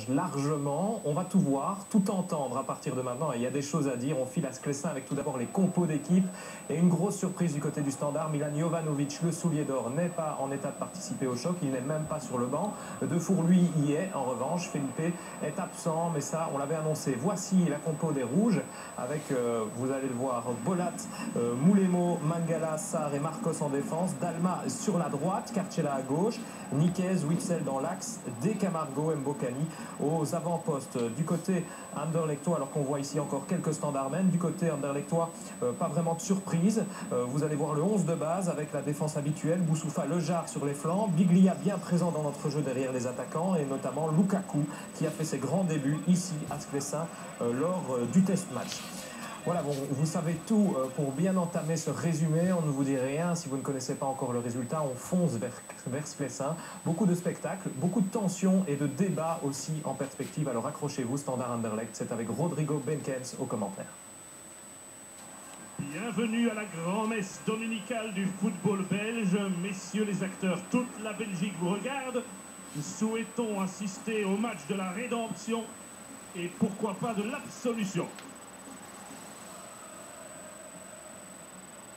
revanche largement. On va tout voir, tout entendre à partir de maintenant. Et il y a des choses à dire. On file à Sclessin avec tout d'abord les compos d'équipe. Et une grosse surprise du côté du Standard. Milan Jovanovic, le soulier d'or, n'est pas en état de participer au choc. Il n'est même pas sur le banc. Defour, lui, y est. En revanche, Felipe est absent. Mais ça, on l'avait annoncé. Voici la compo des Rouges. Avec, vous allez le voir, Bolat, Moulemo, Mangala, Sarr et Marcos en défense. Dalma sur la droite. Carcella à gauche. Niquez, Witzel dans l'axe. De Camargo, Mbokani aux avant-postes. Du côté anderlechtois, alors qu'on voit ici encore quelques standardmen, du côté anderlechtois, pas vraiment de surprise. Vous allez voir le 11 de base avec la défense habituelle. Boussoufa, Lejar sur les flancs. Biglia bien présent dans notre jeu derrière les attaquants et notamment Lukaku qui a fait ses grands débuts ici à Sclessin lors du test match. Voilà, bon, vous savez tout pour bien entamer ce résumé. On ne vous dit rien si vous ne connaissez pas encore le résultat. On fonce vers Sclessin. Beaucoup de spectacles, beaucoup de tensions et de débats aussi en perspective. Alors accrochez-vous, Standard Anderlecht, c'est avec Rodrigo Benkens au commentaire. Bienvenue à la grand-messe dominicale du football belge. Messieurs les acteurs, toute la Belgique vous regarde. Nous souhaitons assister au match de la rédemption et pourquoi pas de l'absolution.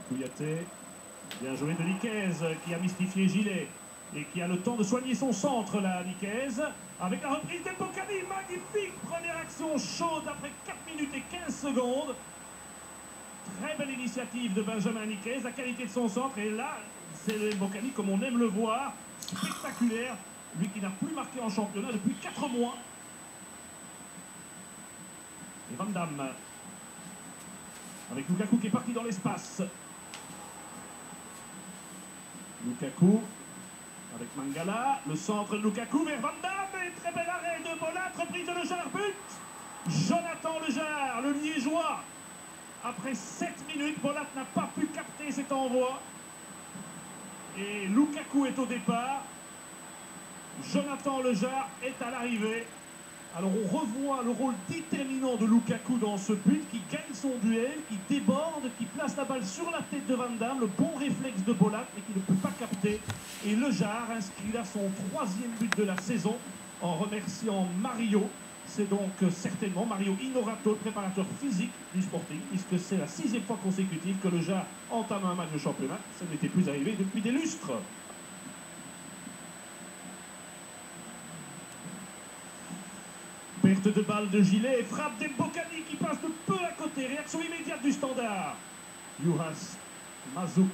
Kouyaté, bien joué de Niquez qui a mystifié Gilet et qui a le temps de soigner son centre là, Niquez, avec la reprise d'Embokani, magnifique première action chaude après 4 minutes et 15 secondes. Très belle initiative de Benjamin Niquez, la qualité de son centre, et là c'est Mbokani comme on aime le voir, spectaculaire, lui qui n'a plus marqué en championnat depuis 4 mois. Et Van Damme avec Lukaku qui est parti dans l'espace. Lukaku avec Mangala, le centre de Lukaku vers Van Damme, et très bel arrêt de Bolat, reprise de Lejar, but. Jonathan Lejar, le Liégeois. Après 7 minutes, Bolat n'a pas pu capter cet envoi. Et Lukaku est au départ. Jonathan Lejar est à l'arrivée. Alors on revoit le rôle déterminant de Lukaku dans ce but, qui gagne son duel, qui déborde, qui place la balle sur la tête de Van Damme, le bon réflexe de Bolat, mais qui ne peut pas capter. Et Lejar inscrit là son 3e but de la saison en remerciant Mario. C'est donc certainement Mario Inorato, le préparateur physique du Sporting, puisque c'est la 6e fois consécutive que Lejar entame un match de championnat. Ça n'était plus arrivé depuis des lustres. Perte de balle de Gilet, frappe d'Embokani qui passe de peu à côté. Réaction immédiate du Standard. Juras, Mazouk,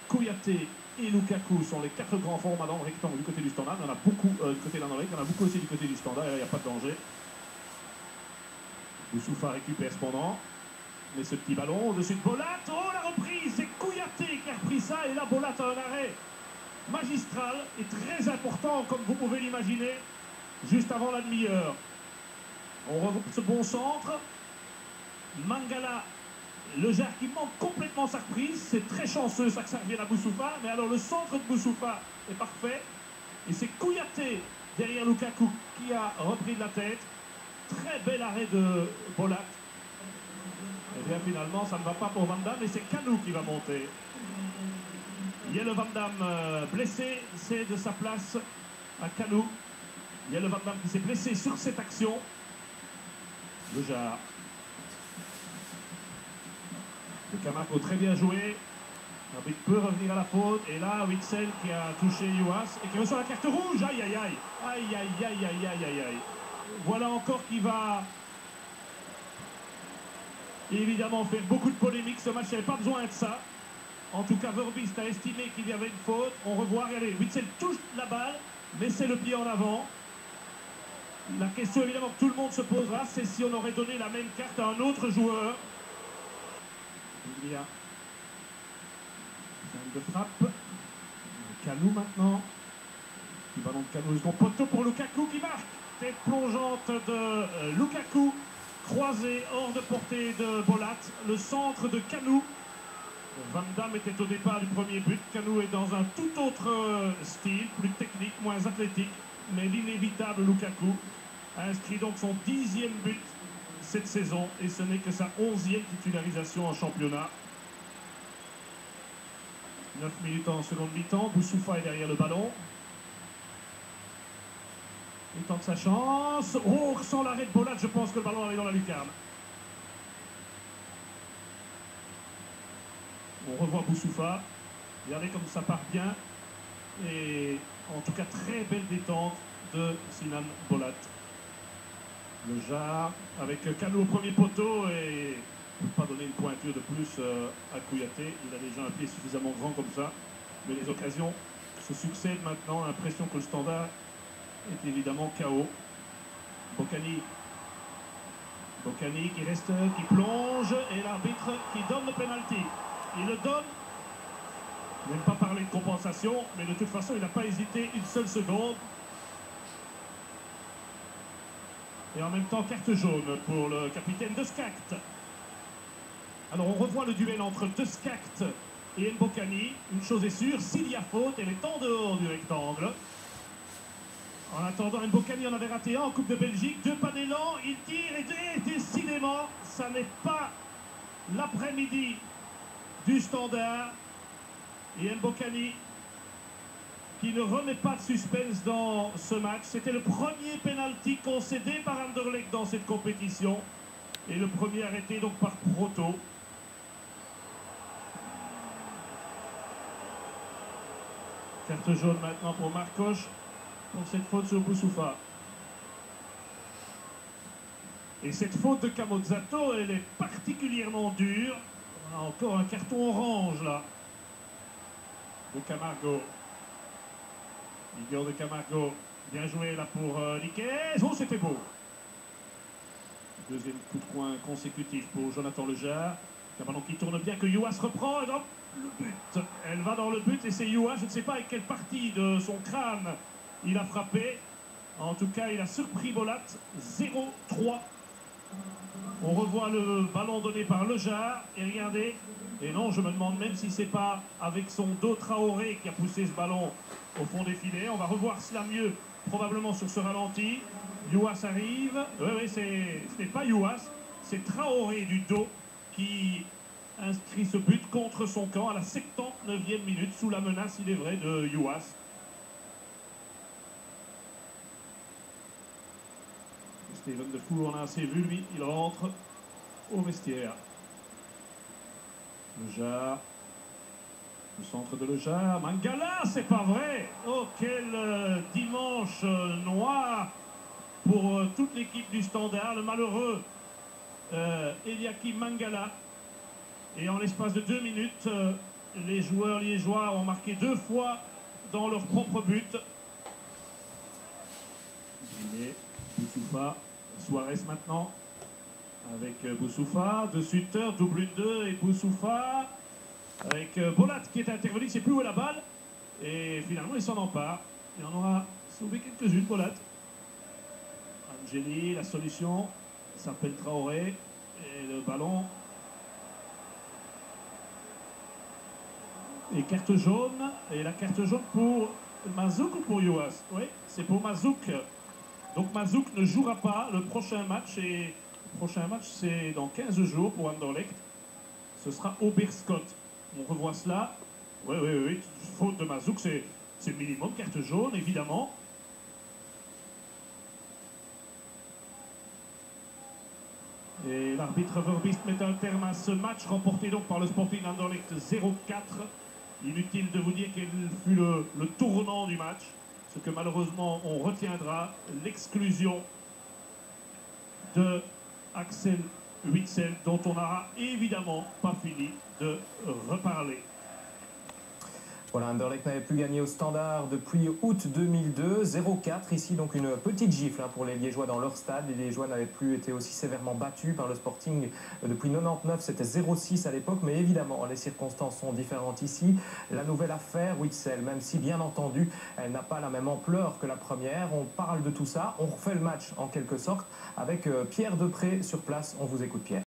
Kouyaté et Lukaku sont les 4 grands formats dans le rectangle du côté du Standard. Il y en a beaucoup du côté de l'Anderlecht, il y en a beaucoup aussi du côté du Standard. Et là, il n'y a pas de danger. Boussoufa récupère cependant. Mais ce petit ballon au-dessus de Bolat. Oh, la reprise, c'est Kouyaté qui a repris ça. Et là, Bolat a un arrêt magistral et très important, comme vous pouvez l'imaginer, juste avant la demi-heure. On revoit ce bon centre. Mangala, Lejar qui manque complètement sa reprise. C'est très chanceux ça que ça revienne à Boussoufa. Mais alors le centre de Boussoufa est parfait. Et c'est Kouyaté derrière Lukaku qui a repris de la tête. Très bel arrêt de Bolat. Et bien finalement ça ne va pas pour Van Damme. Et c'est Kanou qui va monter. Il y a le Van Damme blessé. C'est de sa place à Kanou. Il y a le Van Damme qui s'est blessé sur cette action. Lejar. Le Camargo très bien joué. L'arbitre peut revenir à la faute. Et là, Witzel qui a touché Juas et qui reçoit la carte rouge. Aïe, aïe, aïe. Aïe, aïe, aïe, aïe, aïe, aïe, aïe. Voilà encore qui va évidemment faire beaucoup de polémiques. Ce match n'avait pas besoin de ça. En tout cas, Verbist a estimé qu'il y avait une faute. On revoit, regardez, Witzel touche la balle, mais c'est le pied en avant. La question évidemment que tout le monde se posera, c'est si on aurait donné la même carte à un autre joueur. Il y a de frappe. Kanou maintenant. Petit ballon de Kanou, second poteau pour Lukaku qui marque. Tête plongeante de Lukaku, croisé hors de portée de Bolat. Le centre de Kanou. Van Damme était au départ du premier but. Kanou est dans un tout autre style, plus technique, moins athlétique. Mais l'inévitable Lukaku a inscrit donc son 10e but cette saison. Et ce n'est que sa 11e titularisation en championnat. 9 minutes en seconde mi-temps. Boussoufa est derrière le ballon. Il tente sa chance. Oh, sans l'arrêt de Bolat, je pense que le ballon allait dans la lucarne. On revoit Boussoufa. Regardez comme ça part bien. Et en tout cas, très belle détente de Sinan Bolat. Le Jar avec Kalou au premier poteau et ne peut pas donner une pointure de plus à Kouyaté. Il a déjà un pied suffisamment grand comme ça. Mais les occasions se succèdent maintenant. L'impression que le Standard est évidemment KO. Bocani qui reste, qui plonge et l'arbitre qui donne le penalty. Il le donne. Il n'aime pas parler de compensation, mais de toute façon, il n'a pas hésité une seule seconde. Et en même temps, carte jaune pour le capitaine de Skakt. Alors, on revoit le duel entre De Skakt et Mbokani. Une chose est sûre, s'il y a faute, elle est en dehors du rectangle. En attendant, Mbokani en avait raté un en Coupe de Belgique. 2 pas d'élan, il tire et décidément, ça n'est pas l'après-midi du Standard. Et Mbokani qui ne remet pas de suspense dans ce match. C'était le premier penalty concédé par Anderlecht dans cette compétition. Et le premier arrêté donc par Proto. Carte jaune maintenant pour Marcos pour cette faute sur Boussoufa. Et cette faute de Camozzato, elle est particulièrement dure. On a encore un carton orange là. De Camargo. Igor de Camargo. Bien joué là pour Niquez. Oh, c'était beau. Deuxième coup de coin consécutif pour Jonathan Lejar. Un ballon qui tourne bien, que Youas reprend. Et dans le but. Elle va dans le but et c'est Youas. Je ne sais pas avec quelle partie de son crâne il a frappé. En tout cas, il a surpris Bolat. 0-3. On revoit le ballon donné par Lejar. Et regardez. Et non, je me demande même si c'est pas avec son dos Traoré qui a poussé ce ballon au fond des filets. On va revoir cela mieux, probablement sur ce ralenti. Youas arrive. Oui, ce n'est pas Youas, c'est Traoré du dos qui inscrit ce but contre son camp à la 79e minute, sous la menace, il est vrai, de Youas. Steven Defour, on a assez vu, lui, il rentre au vestiaire. Lejar, le centre de Lejar, Mangala, c'est pas vrai. Oh, quel dimanche noir pour toute l'équipe du Standard, le malheureux Eliakim Mangala. Et en l'espace de 2 minutes, les joueurs liégeois ont marqué 2 fois dans leur propre but. Boussoufa, Suarez maintenant. Avec Boussoufa, de Sutter, double 1-2 et Boussoufa avec Bolat qui est intervenu, il ne sait plus où est la balle et finalement il s'en empare. Il en aura sauvé quelques-unes, Bolat. Angeli, la solution s'appelle Traoré et le ballon. Et carte jaune, et la carte jaune pour Mazouk ou pour Youas? Oui, c'est pour Mazouk. Donc Mazouk ne jouera pas le prochain match et le prochain match, c'est dans 15 jours pour Anderlecht. Ce sera au Beerscot. On revoit cela. Oui. Faute de Mazouk, c'est le minimum. Carte jaune, évidemment. Et l'arbitre Verbist met un terme à ce match, remporté donc par le Sporting Anderlecht 0-4. Inutile de vous dire quel fut le tournant du match. Ce que malheureusement on retiendra, l'exclusion de Axel Witsel, dont on n'aura évidemment pas fini de reparler. Voilà, Anderlecht n'avait plus gagné au Standard depuis août 2002, 0-4 ici, donc une petite gifle pour les Liégeois dans leur stade. Les Liégeois n'avaient plus été aussi sévèrement battus par le Sporting depuis 99, c'était 0-6 à l'époque, mais évidemment les circonstances sont différentes ici. La nouvelle affaire Witsel, même si bien entendu elle n'a pas la même ampleur que la première, on parle de tout ça, on refait le match en quelque sorte avec Pierre Depré sur place. On vous écoute Pierre.